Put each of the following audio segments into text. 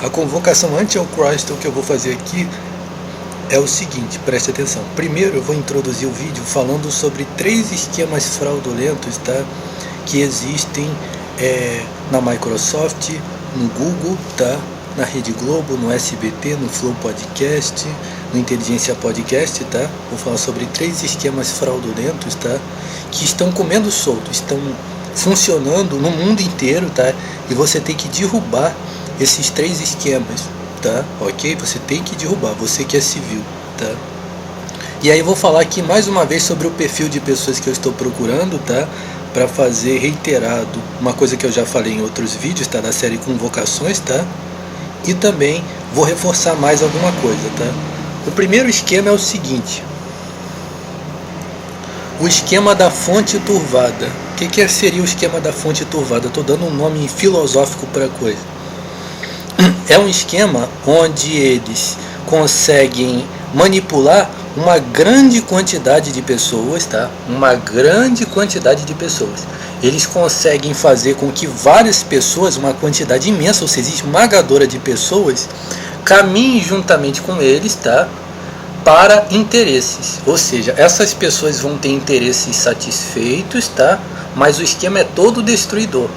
A convocação anti-Crystal que eu vou fazer aqui é o seguinte, preste atenção. Primeiro eu vou introduzir o vídeo falando sobre 3 esquemas fraudulentos, tá? Que existem na Microsoft, no Google, tá? Na Rede Globo, no SBT, no Flow Podcast, no Inteligência Podcast, tá? Vou falar sobre 3 esquemas fraudulentos, tá? Que estão comendo solto, estão funcionando no mundo inteiro, tá? E você tem que derrubar esses 3 esquemas, tá? Ok? Você tem que derrubar, você que é civil, tá? E aí eu vou falar aqui mais uma vez sobre o perfil de pessoas que eu estou procurando, tá? Para fazer reiterado uma coisa que eu já falei em outros vídeos, tá? Da série Convocações, tá? E também vou reforçar mais alguma coisa, tá? O primeiro esquema é o seguinte: o esquema da fonte turvada. O que seria o esquema da fonte turvada? Estou dando um nome filosófico para a coisa. É um esquema onde eles conseguem manipular uma grande quantidade de pessoas, tá? Uma grande quantidade de pessoas. Eles conseguem fazer com que várias pessoas, uma quantidade imensa, ou seja, esmagadora de pessoas, caminhem juntamente com eles, tá? Para interesses. Ou seja, essas pessoas vão ter interesses satisfeitos, tá? Mas o esquema é todo destruidor.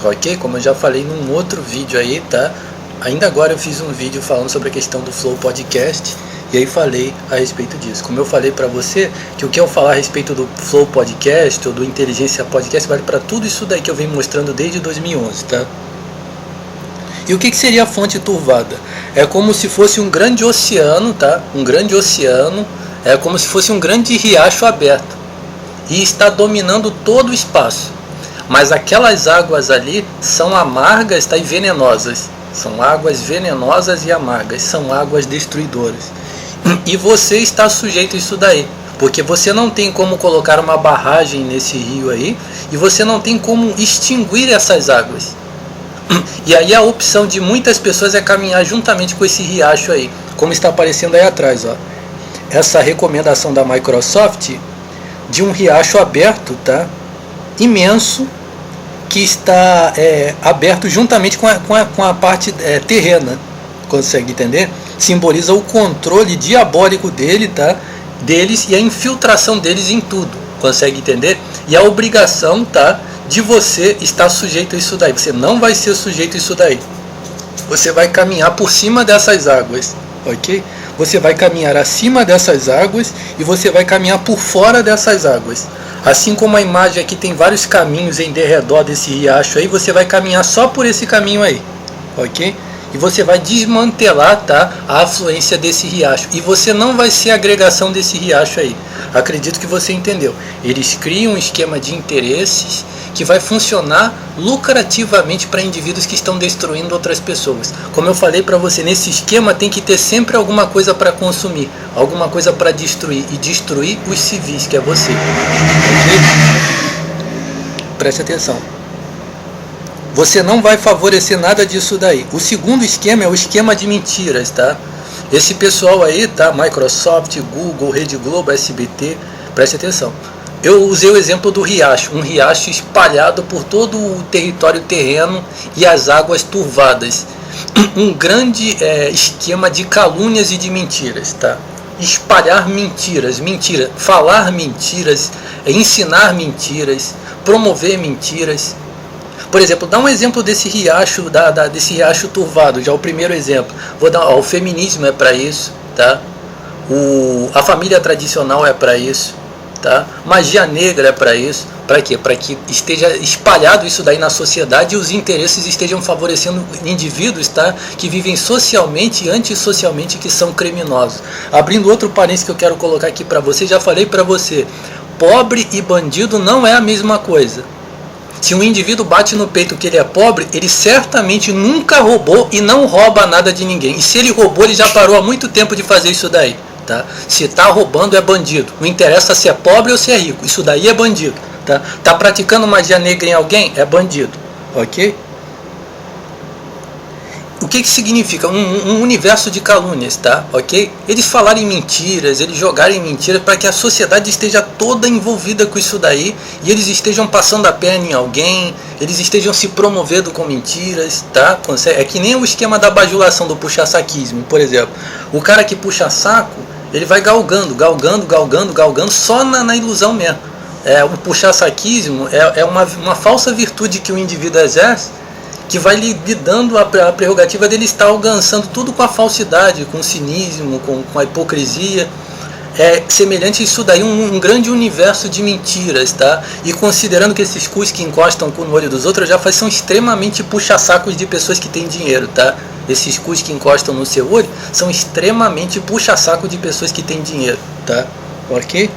Ok? Como eu já falei num outro vídeo aí, tá? Ainda agora eu fiz um vídeo falando sobre a questão do Flow Podcast e aí falei a respeito disso. Como eu falei para você, que o que eu falar a respeito do Flow Podcast ou do Inteligência Podcast vale para tudo isso daí que eu venho mostrando desde 2011, tá? E o que seria a fonte turvada? É como se fosse um grande oceano, tá? Um grande oceano, é como se fosse um grande riacho aberto e está dominando todo o espaço. Mas aquelas águas ali são amargas, tá? E venenosas. São águas venenosas e amargas, são águas destruidoras. E você está sujeito a isso daí, porque você não tem como colocar uma barragem nesse rio aí, e você não tem como extinguir essas águas. E aí a opção de muitas pessoas é caminhar juntamente com esse riacho aí, como está aparecendo aí atrás, ó. Essa recomendação da Microsoft de um riacho aberto, tá? Imenso, que está aberto juntamente com a parte terrena. Consegue entender? Simboliza o controle diabólico dele, tá? Deles e a infiltração deles em tudo. Consegue entender? E a obrigação, tá? De você estar sujeito a isso daí. Você não vai ser sujeito a isso daí. Você vai caminhar por cima dessas águas, ok? Você vai caminhar acima dessas águas e você vai caminhar por fora dessas águas. Assim como a imagem aqui tem vários caminhos em derredor desse riacho aí, você vai caminhar só por esse caminho aí, ok? E você vai desmantelar, tá, a afluência desse riacho. E você não vai ser a agregação desse riacho aí. Acredito que você entendeu. Eles criam um esquema de interesses que vai funcionar lucrativamente para indivíduos que estão destruindo outras pessoas. Como eu falei para você, nesse esquema tem que ter sempre alguma coisa para consumir, alguma coisa para destruir, e destruir os civis, que é você. Ok? Preste atenção. Você não vai favorecer nada disso daí. O segundo esquema é o esquema de mentiras, tá? Esse pessoal aí, tá? Microsoft, Google, Rede Globo, SBT, preste atenção. Eu usei o exemplo do riacho, um riacho espalhado por todo o território terreno e as águas turvadas. Um grande esquema de calúnias e de mentiras, tá? Espalhar mentiras, falar mentiras, ensinar mentiras, promover mentiras. Por exemplo, dá um exemplo desse riacho, desse riacho turvado, já o primeiro exemplo. Vou dar, o feminismo é para isso, tá? A família tradicional é para isso, tá? Magia negra é para isso. Para quê? Para que esteja espalhado isso daí na sociedade e os interesses estejam favorecendo indivíduos, tá? Que vivem socialmente e antissocialmente, que são criminosos. Abrindo outro parênteses que eu quero colocar aqui para você, já falei para você, pobre e bandido não é a mesma coisa. Se um indivíduo bate no peito que ele é pobre, ele certamente nunca roubou e não rouba nada de ninguém. E se ele roubou, ele já parou há muito tempo de fazer isso daí, tá? Se está roubando, é bandido. Não interessa se é pobre ou se é rico. Isso daí é bandido, tá? Tá praticando magia negra em alguém? É bandido, ok? que significa? Um universo de calúnias, tá? Ok? Eles falarem mentiras, eles jogarem mentiras para que a sociedade esteja toda envolvida com isso daí e eles estejam passando a perna em alguém, eles estejam se promovendo com mentiras, tá? É que nem o esquema da bajulação, do puxa-saquismo, por exemplo. O cara que puxa saco, ele vai galgando só na ilusão mesmo. O puxa-saquismo é uma falsa virtude que o indivíduo exerce, que vai lhe dando a prerrogativa dele estar alcançando tudo com a falsidade, com o cinismo, com a hipocrisia. É semelhante a isso daí, um grande universo de mentiras, tá? E considerando que esses cus que encostam o cu no olho dos outros são extremamente puxa-sacos de pessoas que têm dinheiro, tá? Esses cus que encostam no seu olho são extremamente puxa-saco de pessoas que têm dinheiro, tá? Ok?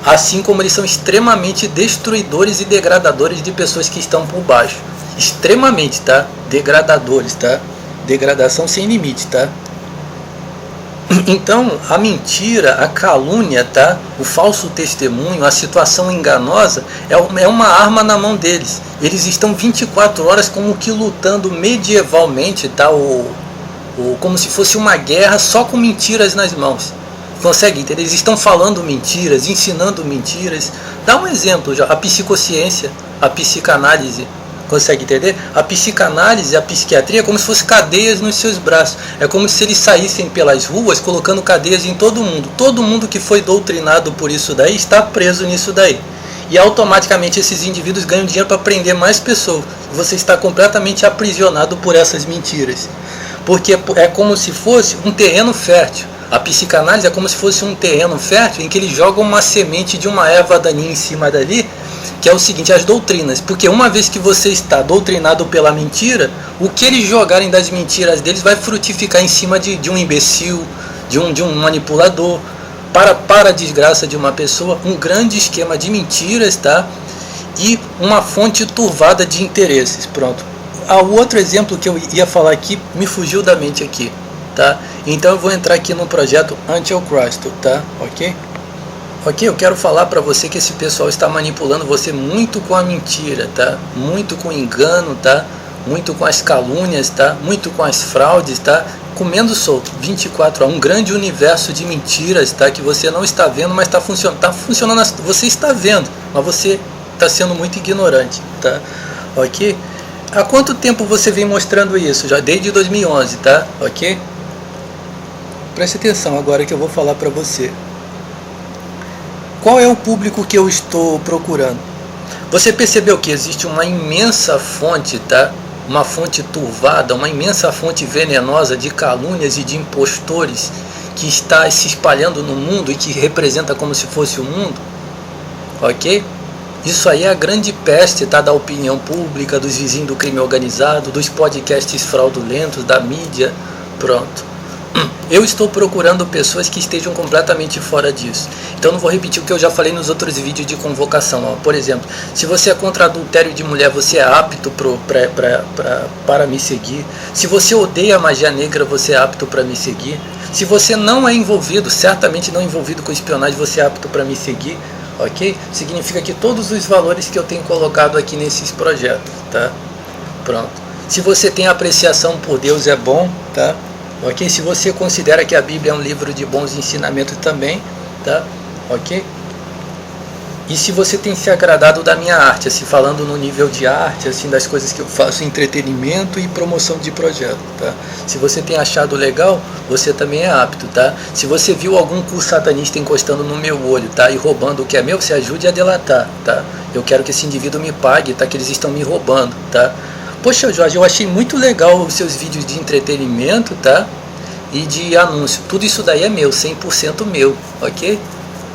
Assim como eles são extremamente destruidores e degradadores de pessoas que estão por baixo. Extremamente, tá? Degradadores, tá? Degradação sem limite, tá? Então, a mentira, a calúnia, tá? O falso testemunho, a situação enganosa é uma arma na mão deles. Eles estão 24 horas como que lutando medievalmente, tá? Como se fosse uma guerra só com mentiras nas mãos. Consegue entender? Eles estão falando mentiras, ensinando mentiras. Dá um exemplo já, a psicociência, a psicanálise. Consegue entender? A psicanálise, a psiquiatria é como se fosse cadeias nos seus braços. É como se eles saíssem pelas ruas colocando cadeias em todo mundo. Todo mundo que foi doutrinado por isso daí está preso nisso daí. E automaticamente esses indivíduos ganham dinheiro para prender mais pessoas. Você está completamente aprisionado por essas mentiras. Porque é como se fosse um terreno fértil. A psicanálise é como se fosse um terreno fértil em que eles jogam uma semente de uma erva daninha em cima dali, que é o seguinte, as doutrinas. Porque uma vez que você está doutrinado pela mentira, o que eles jogarem das mentiras deles vai frutificar em cima de um imbecil, de um manipulador, para a desgraça de uma pessoa, um grande esquema de mentiras, tá? E uma fonte turvada de interesses. Pronto. O outro exemplo que eu ia falar aqui me fugiu da mente aqui, tá? Então eu vou entrar aqui no projeto Antichrist, tá? Ok? Ok, eu quero falar para você que esse pessoal está manipulando você muito com a mentira, tá? Muito com o engano, tá? Muito com as calúnias, tá? Muito com as fraudes, tá? Comendo solto, 24 horas, um grande universo de mentiras, tá? Que você não está vendo, mas está funcionando, você está vendo, mas você está sendo muito ignorante, tá? Ok? Há quanto tempo você vem mostrando isso? Já desde 2011, tá? Ok? Preste atenção agora que eu vou falar para você. Qual é o público que eu estou procurando? Você percebeu que existe uma imensa fonte, tá? Uma fonte turvada, uma imensa fonte venenosa de calúnias e de impostores que está se espalhando no mundo e que representa como se fosse o mundo? Ok? Isso aí é a grande peste, tá? Da opinião pública, dos vizinhos do crime organizado, dos podcasts fraudulentos, da mídia. Pronto. Eu estou procurando pessoas que estejam completamente fora disso. Então não vou repetir o que eu já falei nos outros vídeos de convocação. Ó. Por exemplo, se você é contra adultério de mulher, você é apto para me seguir. Se você odeia a magia negra, você é apto para me seguir. Se você não é envolvido, certamente não envolvido com espionagem, você é apto para me seguir. Ok? Significa que todos os valores que eu tenho colocado aqui nesses projetos, tá? Pronto. Se você tem apreciação por Deus, é bom, tá? Ok? Se você considera que a Bíblia é um livro de bons ensinamentos também, tá? Ok? E se você tem se agradado da minha arte, assim, falando no nível de arte, assim, das coisas que eu faço, entretenimento e promoção de projeto, tá? Se você tem achado legal, você também é apto, tá? Se você viu algum cu satanista encostando no meu olho, tá? E roubando o que é meu, você ajude a delatar, tá? Eu quero que esse indivíduo me pague, tá? Que eles estão me roubando, tá? Poxa, Jorge, eu achei muito legal os seus vídeos de entretenimento, tá? E de anúncio. Tudo isso daí é meu, 100% meu, ok?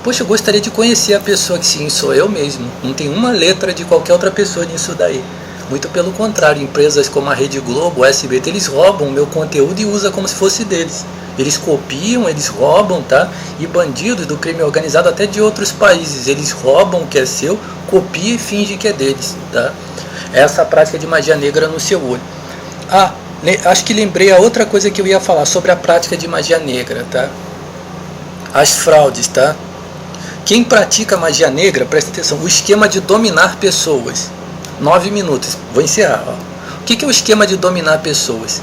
Poxa, eu gostaria de conhecer a pessoa que sim, sou eu mesmo. Não tem uma letra de qualquer outra pessoa nisso daí. Muito pelo contrário, empresas como a Rede Globo, o SBT, eles roubam o meu conteúdo e usam como se fosse deles. Eles copiam, eles roubam, tá? E bandidos do crime organizado até de outros países, eles roubam o que é seu, copiam e fingem que é deles, tá? Essa prática de magia negra no seu olho. Acho que lembrei a outra coisa que eu ia falar sobre a prática de magia negra, tá? As fraudes, tá? Quem pratica magia negra, presta atenção, o esquema de dominar pessoas. 9 minutos, vou encerrar. Ó. O que é o esquema de dominar pessoas?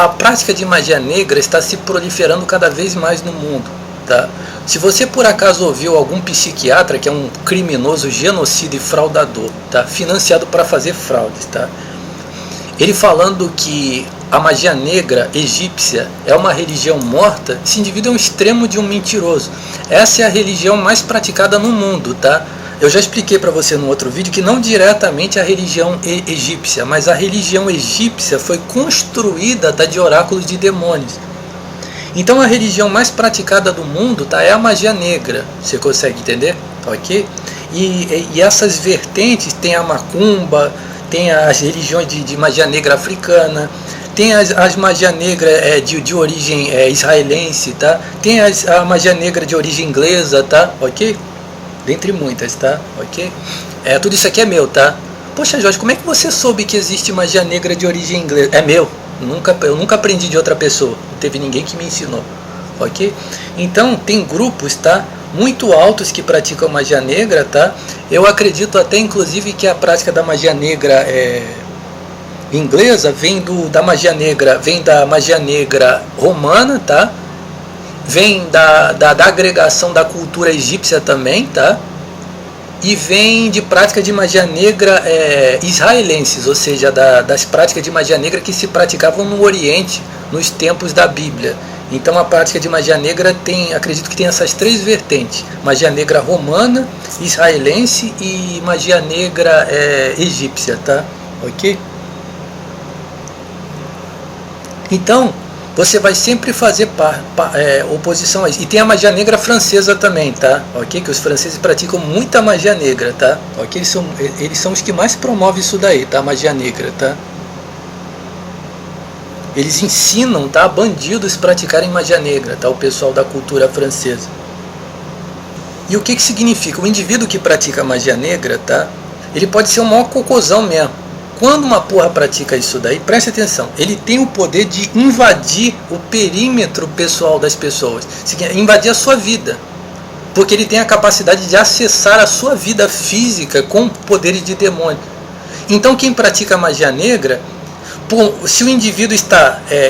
a prática de magia negra está se proliferando cada vez mais no mundo, tá? Se você por acaso ouviu algum psiquiatra que é um criminoso, genocida e fraudador, tá? Financiado para fazer fraudes, tá? Ele falando que a magia negra egípcia é uma religião morta, esse indivíduo é um extremo de um mentiroso. Essa é a religião mais praticada no mundo, tá? Eu já expliquei para você no outro vídeo que não diretamente a religião egípcia, mas a religião egípcia foi construída, tá, de oráculos de demônios. Então a religião mais praticada do mundo, tá, é a magia negra. Você consegue entender? Ok? E essas vertentes, tem a macumba, tem as religiões de magia negra africana, tem as magia negra de origem israelense, tá? Tem a magia negra de origem inglesa, tá? Ok? Dentre muitas, tá? Ok? Tudo isso aqui é meu, tá? Poxa, Jorge, como é que você soube que existe magia negra de origem inglesa? É meu. Eu nunca aprendi de outra pessoa. Não teve ninguém que me ensinou. Ok? Então, tem grupos, tá? Muito altos que praticam magia negra, tá? Eu acredito até, inclusive, que a prática da magia negra inglesa vem da magia negra romana, tá? Vem da agregação da cultura egípcia também, tá? E vem de prática de magia negra israelenses, ou seja, das práticas de magia negra que se praticavam no Oriente, nos tempos da Bíblia. Então a prática de magia negra acredito que tem essas três vertentes: magia negra romana, israelense e magia negra egípcia, tá? Ok? Então, você vai sempre fazer oposição a isso. E tem a magia negra francesa também, tá? Ok? Que os franceses praticam muita magia negra, tá? Ok? Eles são os que mais promovem isso daí, tá? Magia negra, tá? Eles ensinam, tá, bandidos praticarem magia negra, tá? O pessoal da cultura francesa. E o que significa? O indivíduo que pratica magia negra, tá? Ele pode ser o maior cocôzão mesmo. Quando uma porra pratica isso daí, preste atenção, ele tem o poder de invadir o perímetro pessoal das pessoas, invadir a sua vida, porque ele tem a capacidade de acessar a sua vida física com poderes de demônio. Então quem pratica magia negra, se o indivíduo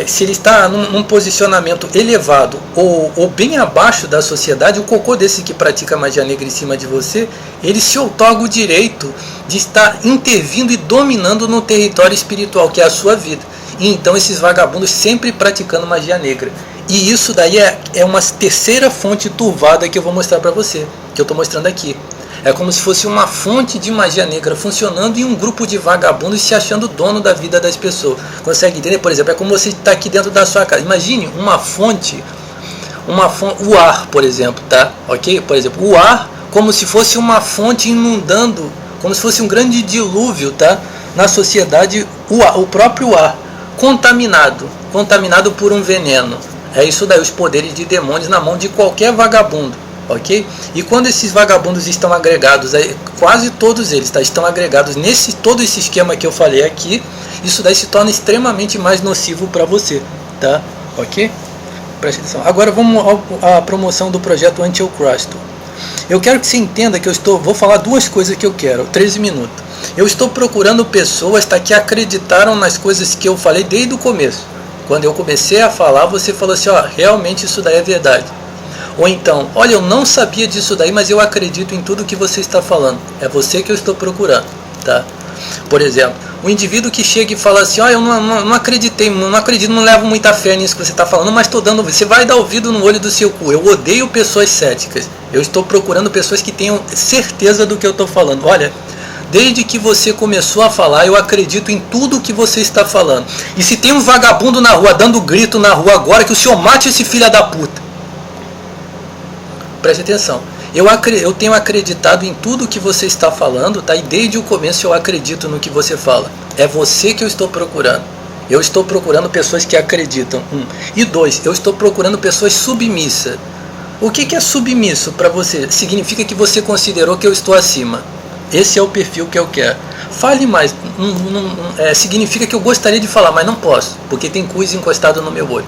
se ele está num posicionamento elevado ou bem abaixo da sociedade, o cocô desse que pratica magia negra em cima de você, ele se outorga o direito de estar intervindo e dominando no território espiritual, que é a sua vida. E então esses vagabundos sempre praticando magia negra. E isso daí é uma terceira fonte turvada que eu vou mostrar para você, que eu estou mostrando aqui. É como se fosse uma fonte de magia negra funcionando e um grupo de vagabundos se achando dono da vida das pessoas. Consegue entender? Por exemplo, é como você está aqui dentro da sua casa. Imagine uma fonte, o ar, por exemplo, tá? Ok? Por exemplo, o ar como se fosse uma fonte inundando, como se fosse um grande dilúvio, tá? Na sociedade, o próprio ar, contaminado por um veneno. É isso daí, os poderes de demônios na mão de qualquer vagabundo. Ok? E quando esses vagabundos estão agregados, quase todos eles, tá, estão agregados todo esse esquema que eu falei aqui, isso daí se torna extremamente mais nocivo para você, tá? Ok? Preste atenção. Agora vamos à promoção do projeto Antichrist. Eu quero que você entenda que vou falar duas coisas que eu quero, 13 minutos. Eu estou procurando pessoas, tá, que acreditaram nas coisas que eu falei desde o começo. Quando eu comecei a falar, você falou assim, ó, realmente isso daí é verdade. Ou então, olha, eu não sabia disso daí, mas eu acredito em tudo que você está falando. É você que eu estou procurando, tá? Por exemplo, um indivíduo que chega e fala assim, eu não acredito, não levo muita fé nisso que você está falando, mas estou dando, você vai dar ouvido no olho do seu cu. Eu odeio pessoas céticas. Eu estou procurando pessoas que tenham certeza do que eu estou falando. Olha, desde que você começou a falar, eu acredito em tudo que você está falando. E se tem um vagabundo na rua, dando grito na rua agora, que o senhor mate esse filho da puta. Preste atenção, eu tenho acreditado em tudo que você está falando, tá? E desde o começo eu acredito no que você fala. É você que eu estou procurando. Eu estou procurando pessoas que acreditam. E 2, eu estou procurando pessoas submissas. O que é submisso para você? Significa que você considerou que eu estou acima. Esse é o perfil que eu quero. Fale mais. Significa que eu gostaria de falar, mas não posso, porque tem coisa encostada no meu olho.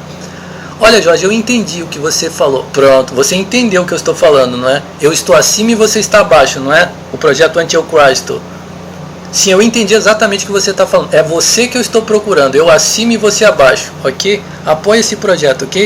Olha, Jorge, eu entendi o que você falou. Pronto, você entendeu o que eu estou falando, não é? Eu estou acima e você está abaixo, não é? O projeto Antichrist. Sim, eu entendi exatamente o que você está falando. É você que eu estou procurando. Eu acima e você abaixo, ok? Apoie esse projeto, ok?